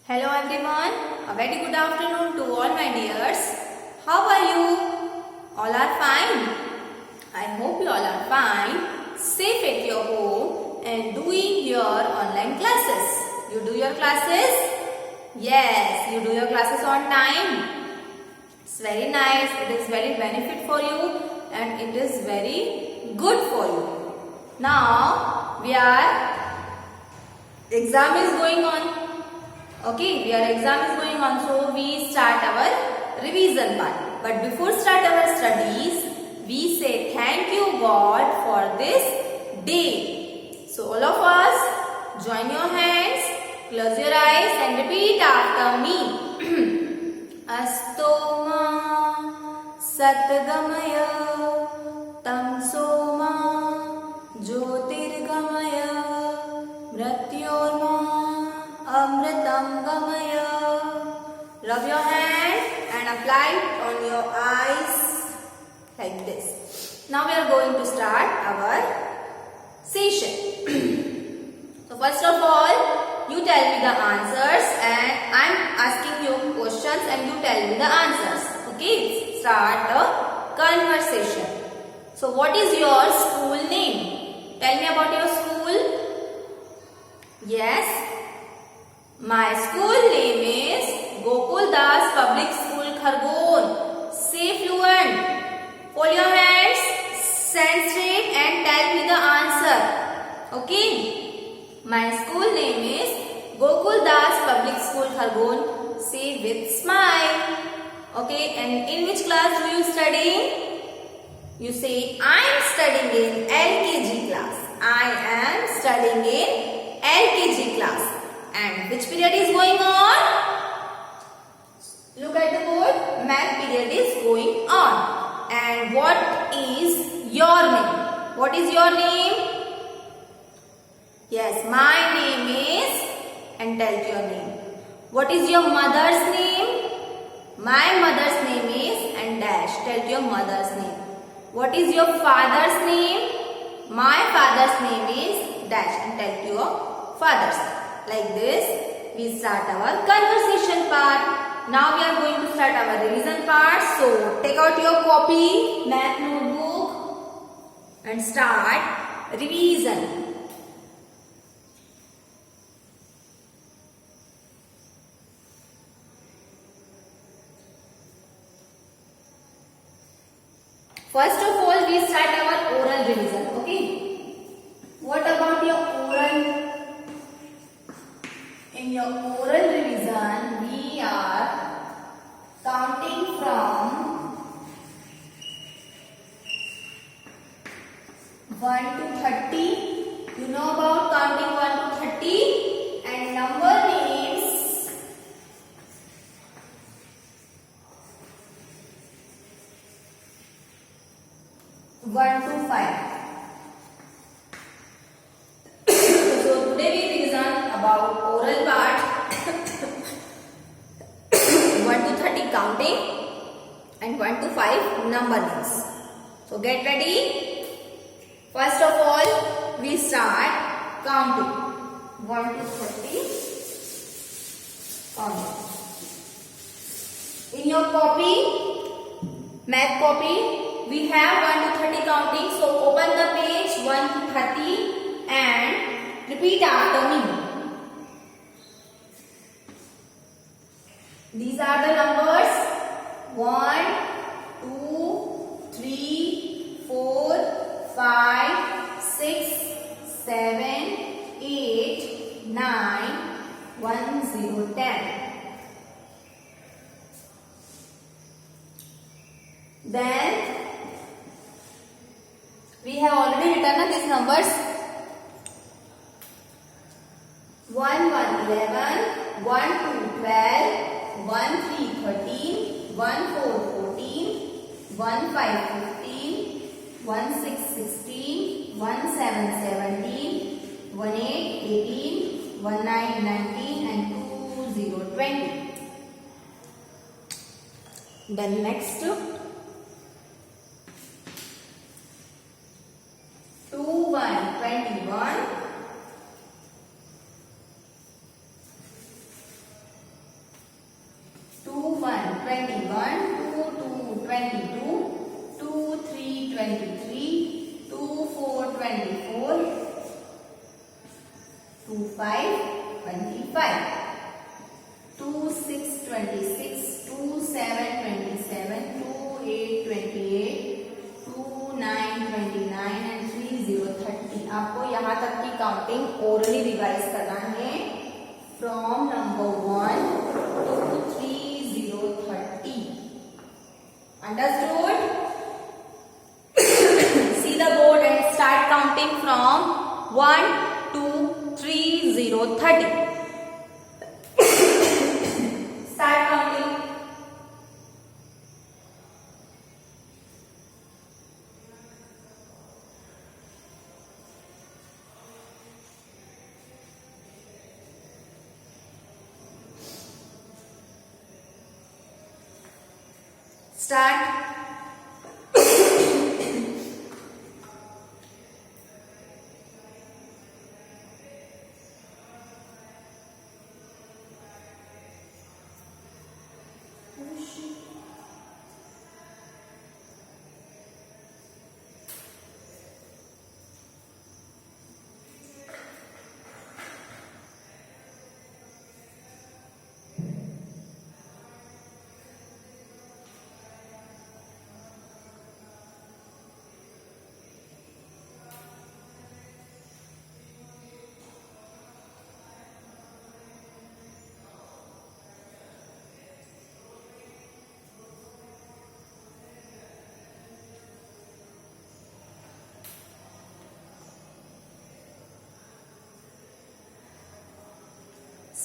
Hello everyone, a very good afternoon to all my dears. How are you? All are fine? I hope you all are fine, safe at your home and doing your online classes. You do your classes? Yes, you do your classes on time. It's very nice, it is very benefit for you and it is very good for you. Now, exam is going on. Okay, our exam is going on, so we start our revision part. But before start our studies, we say thank you God for this day. So all of us, join your hands, close your eyes and repeat after me. Astoma Satgamaya Tamsoma Jyotirgamaya Mrityorma Amritam Gamaya. Rub your hand and apply it on your eyes like this. Now we are going to start our session. So first of all, you tell me the answers and I am asking you questions and you tell me the answers. Okay, start the conversation. So what is your school name? Tell me about your school. Yes. My school name is Gokul Das Public School Khargone. Say fluent. Fold your hands, stand straight and tell me the answer. Okay. My school name is Gokul Das Public School Khargone. Say with smile. Okay. And in which class do you study? You say I am studying in LKG class. I am studying in LKG class. And which period is going on? Look at the board. Math period is going on. And what is your name? What is your name? Yes, my name is, and tell your name. What is your mother's name? My mother's name is, and dash. Tell your mother's name. What is your father's name? My father's name is, dash, and tell your father's name. Like this, we start our conversation part. Now we are going to start our revision part. So, take out your copy, math notebook and start revision. First of all, we start our oral revision. Okay. What about your oral? In your oral revision, we are counting from 1 to 30. You know about counting 1 to 30 and number names. One to 5. So today we revision about oral part. 1 to 30 counting and 1 to 5 number names. So get ready. First of all, we start counting. 1 to 30 counting. In your copy, math copy, we have 1 to 30 counting. So open the page 1 to 30 and repeat after me. These are the numbers 1, 2, 3, 4, 5, 6, 7, 8, 9, 1, 0, 10. Then we have already written these numbers 1, 1, 11, 1, 2, 12, 1, 3, 13, 1, 4, 14, 1, 5, 15, 1, 6, 16, 1, 7, 17, 1, 8, 18, 1, 9, 19 and 2, 0, 20. Then next 2, 1, 21, 2 5 25, 2 6 26, 2 7 27, 2 8 28, 2 9 29 and 3 0 30. आपको यहाँ तक की counting orally revise करना है from number 1 to 3 0 30. Understood? See the board and start counting from 1 to 3 0 30. Start counting. Start.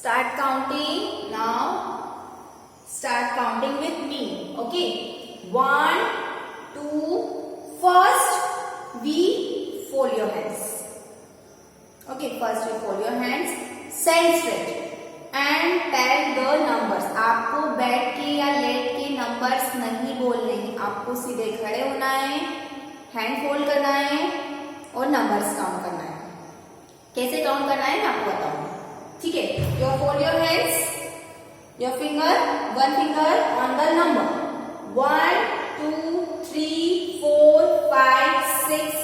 Start counting now. Start counting with me. Okay. 1, 2. First, we fold your hands. Okay. First, we fold your hands. Stand straight and tell the numbers. आपको बैठ के या late के numbers नहीं बोलने हैं. आपको सीधे खड़े होना है, हैंड फोल्ड करना है और नंबर्स काउंट करना है. कैसे काउंट करना है मैं आपको बताऊंगा. ठीक है. You fold your hands, your finger, one finger on the number 1 2 3 4 5 6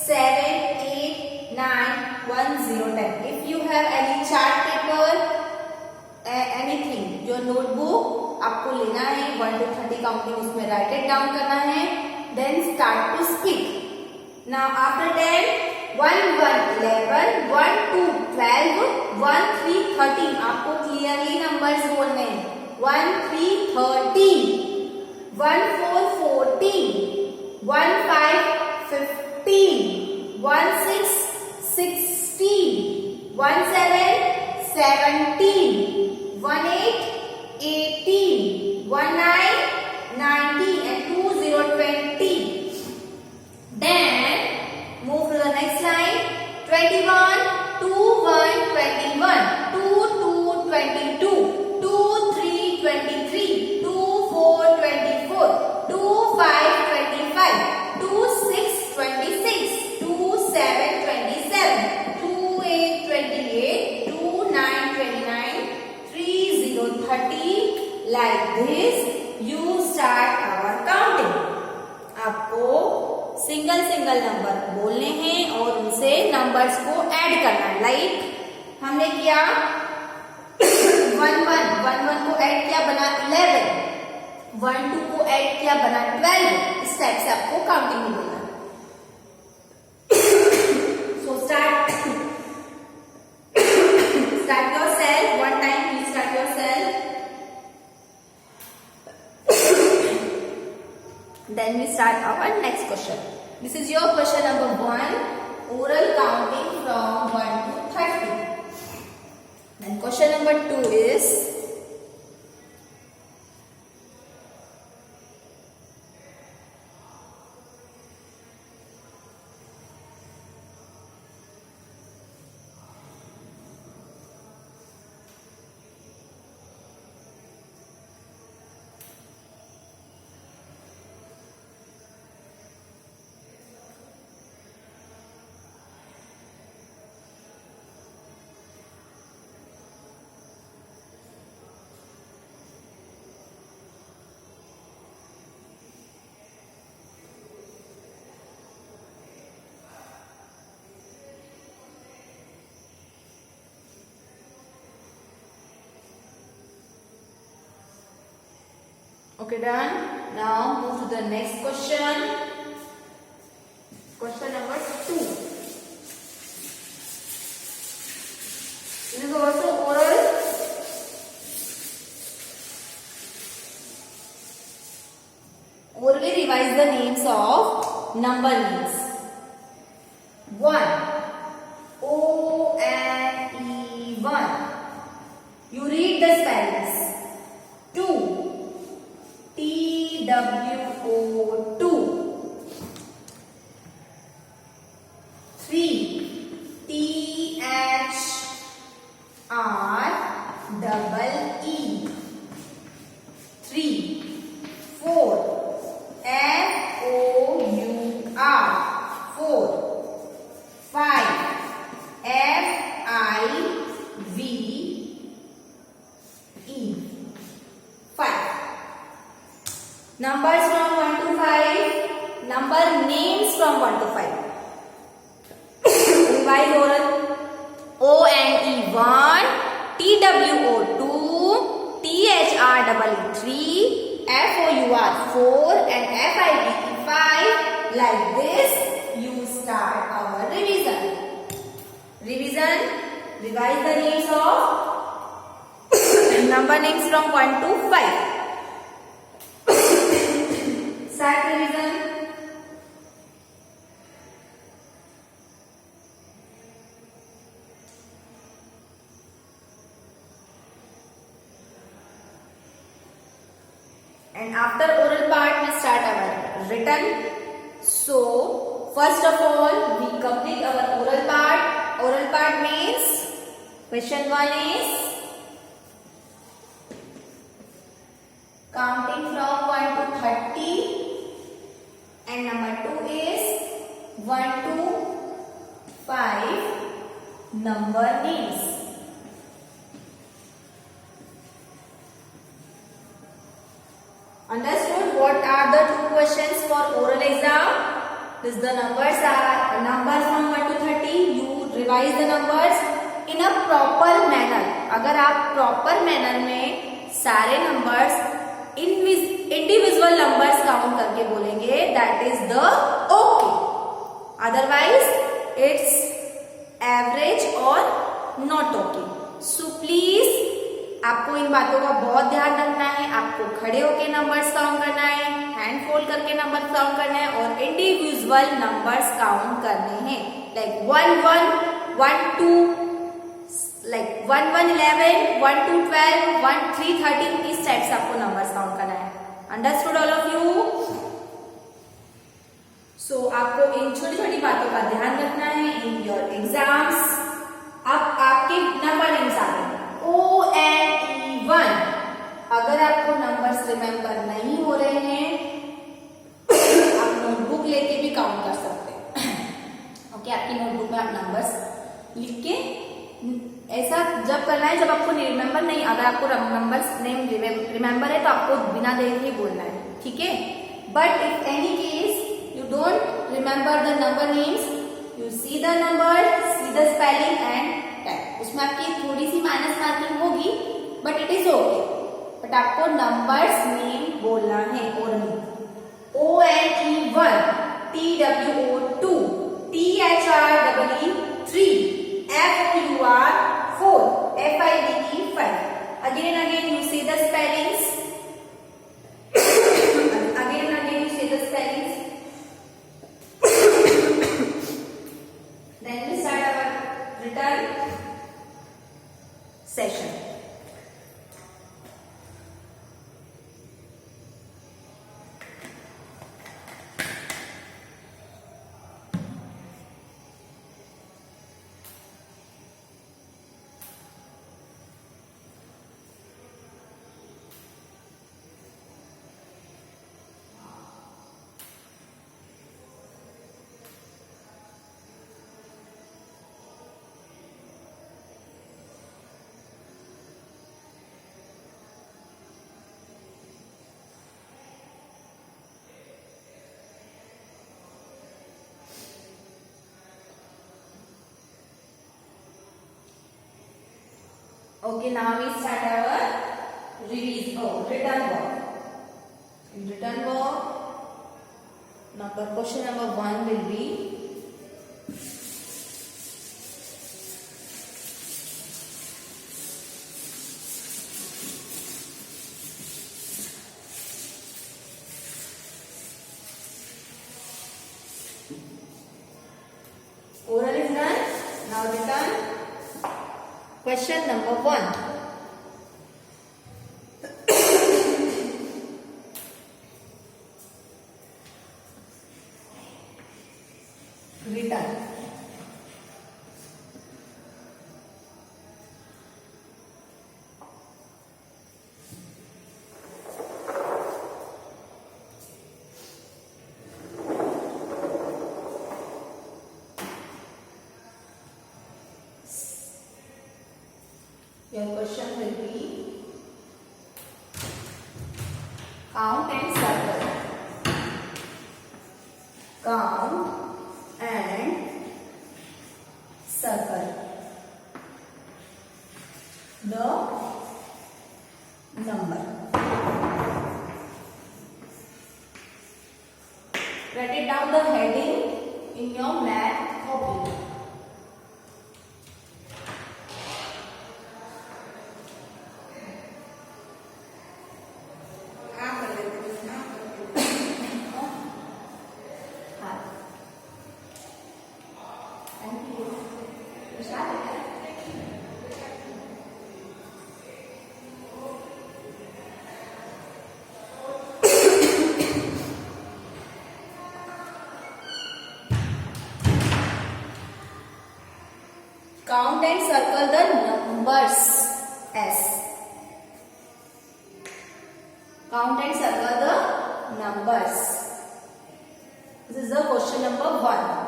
7 8 9 1 0 10. If you have any chart paper, anything, your notebook आपको लेना है. 1 to 30 काउंटिंग उसमें राइट इट डाउन करना है. Then start to speak. Now after 10 1 1 11, 1 2 12, 1 3 13. आपको clearly numbers बोलने हैं. 1 3 13, 1 4 14, 1 5 15, 1 6 16, 1 7 17, 1 8 18, 1 9 19 and 2 0 20. Then move to the next line. 21 2 1 21, 2 2 22, 2 3 23, 2 4 24, 2 5 25, 2 6 26, 2 7 27, 2 8 28, 2 9 29, 3 0 30. Like this you start our counting. आपको सिंगल सिंगल नंबर बोलने हैं और उनसे नंबर्स को ऐड करना है. लाइक हमने किया 1 1 को ऐड किया बना 11, 1 2 को ऐड किया बना 12. इस टाइप से आपको काउंटिंग में बोलना है. So start yourself. One time please start yourself. Then we start our next question. This is your question number 1. Oral counting from 1 to 30. Then question number 2 is Okay, done. Now move to the next question. Question number 2. This is also oral. Orally revise the names of number names. 1. ONE1. You read the spellings. 2. TWO2. 3. THREE. 3. 4. FOUR. 4. 5. FIVE. 5. Numbers from 1 to 5. Number names from 1 to 5. Revise oral. ONE1, TWO2, THREE3, FOUR4 and FIVE5. Like this, you start our revision. Revise the names of number names from 1 to 5. Start revision. And after oral part, we start our written. So, first of all, we complete our oral part. Oral part means, question 1 is, counting from 1 to 30. And number 2 is, 1 to 5 number names. Understood? What are the 2 questions for oral exam? This the numbers are numbers from 1 to 30. You revise the numbers in a proper manner. अगर आप proper manner में सारे numbers individual numbers count करके बोलेंगे, that is the okay. Otherwise, it's average or not okay. So please, आपको इन बातों का बहुत ध्यान रखना है. आपको खड़े होके नंबर्स काउंट करना है, हैंड फोल्ड करके नंबर्स काउंट करना है और इंडिविजुअल नंबर्स काउंट करने हैं. Like 1 1 1 2, like 1 1 11, 1 2 12, 1 3 13. इस टाइप से आपको नंबर्स काउंट करना है. Understood all of you? So आपको इन छोटी छोटी बातों का ध्यान रखना है इन योर एग्जाम्स. अब आपके नंबर नेम्स आ गए. ONE1. अगर आपको नंबर्स रिमेम्बर नहीं हो रहे हैं, आप नोटबुक लेके भी काउंट कर सकते हैं. ओके, आपकी नोटबुक में आप नंबर्स लिख के, ऐसा जब करना है जब आपको रिमेम्बर नहीं. अगर आपको नंबर्स नेम रिमेम्बर है तो आपको बिना देखे ही बोलना है, ठीक है. But if any case you don't remember the number names, you see the number, see the spelling and type. उसमें आपकी थोड़ी सी माइनस मार्किंग होगी, but it is okay. But आपको नंबर्स नेम बोलना है. Orally ONE1, TWO2, THREE3, FOUR4, FIVE5. Again and again you say the spellings. Again and again you say the spellings. Then we start our written session. Okay, now we start our written work. in written work. Number question number 1 will be oral is done. Now written. Question number 1. Written. Your question will be count and circle. Count and circle the number. Write it down the heading in your math copy. Count and circle the numbers. S. Count and circle the numbers. This is the question number 1.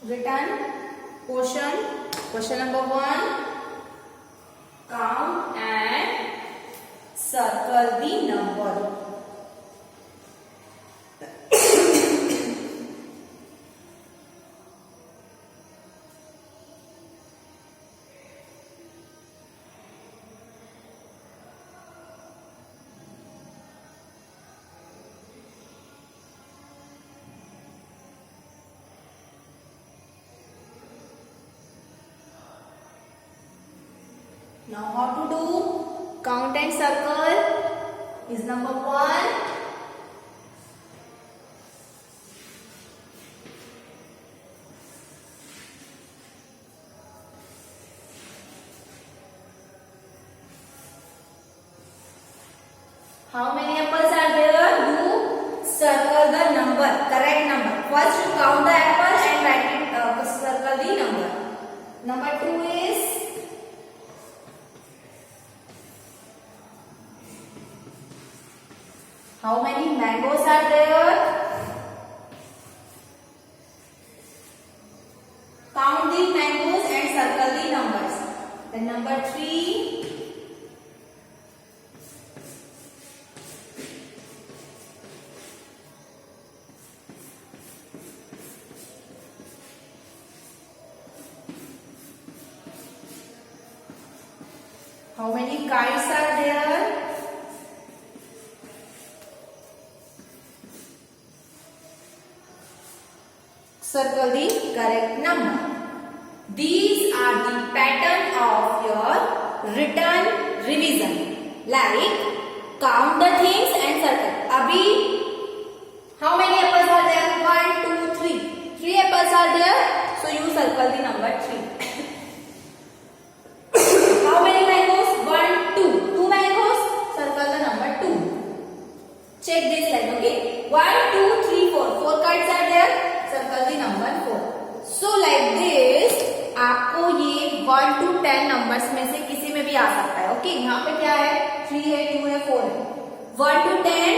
Written question number 1. Count and circle the number. Now how to do count and circle is number 1. How many apples are there? You circle the number, correct number. First you count the apple and write it, circle the number. Number 2 is how many mangoes are there? Count the mangoes and circle the numbers. Then number 3. How many kites are there? Circle the correct number. These are the pattern of your written revision. Like count the things and circle. Abhi, how many apples are there? 1, 2, 3. 3 apples are there. So you circle the number 3. How many mangoes? 1, 2. 2 mangoes. Circle the number 2. Check this line. Okay. 1, 2, 3, 4. 4 cards are there. Circle the number 4. So like this, आपको ये 1 to 10 numbers में से किसी में भी आ सकता है. Okay, यहाँ पे क्या है? 3 है, 2 है, 4 है. 1 to 10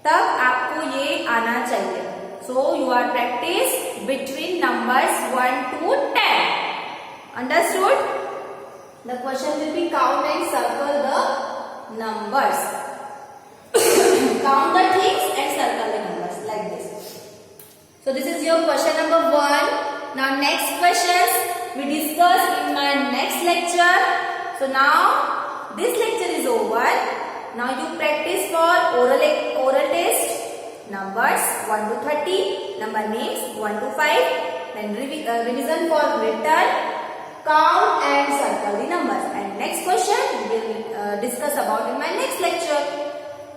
तब आपको ये आना चाहिए. So you are practice between numbers 1 to 10. Understood? The question will be count and circle the numbers. Count the things and circle the numbers like this. So this is your question number 1. Now next questions we discuss in my next lecture. So now this lecture is over. Now you practice for oral test. Numbers 1 to 30. Number names 1 to 5. Then revision for written, count and circle the numbers. And next question we will discuss about in my next lecture.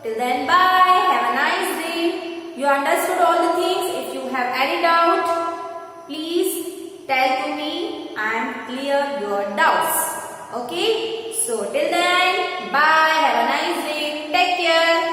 Till then, bye. Have a nice day. You understood all the things. If you have any doubt, please tell to me and clear your doubts. Okay? So till then, bye. Have a nice day. Take care.